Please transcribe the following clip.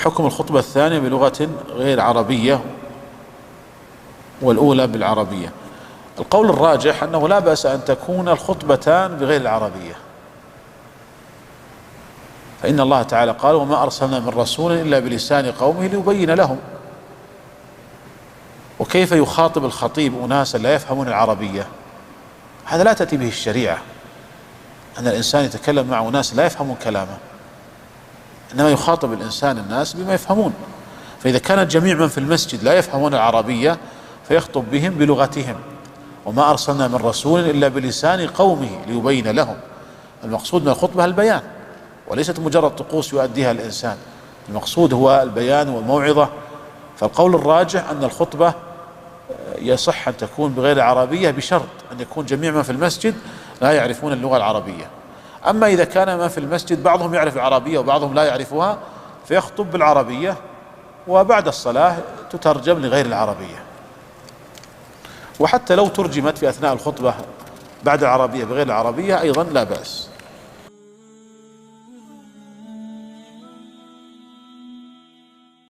حكم الخطبة الثانية بلغة غير عربية والأولى بالعربية. القول الراجح أنه لا بأس أن تكون الخطبتان بغير العربية، فإن الله تعالى قال: وما أرسلنا من رسول إلا بلسان قومه ليبين لهم. وكيف يخاطب الخطيب أناسا لا يفهمون العربية؟ هذا لا تأتي به الشريعة، أن الإنسان يتكلم مع أناس لا يفهمون كلامه، إنما يخاطب الإنسان الناس بما يفهمون. فإذا كان جميع من في المسجد لا يفهمون العربية فيخطب بهم بلغتهم. وما أرسلنا من رسول إلا بلسان قومه ليبين لهم. المقصود من الخطبة البيان، وليست مجرد طقوس يؤديها الإنسان، المقصود هو البيان والموعظة. فالقول الراجح أن الخطبة يصح أن تكون بغير العربية بشرط أن يكون جميع من في المسجد لا يعرفون اللغة العربية. أما إذا كان من في المسجد بعضهم يعرف العربية وبعضهم لا يعرفها فيخطب بالعربية، وبعد الصلاة تترجم لغير العربية. وحتى لو ترجمت في أثناء الخطبة بعد العربية بغير العربية أيضا لا بأس.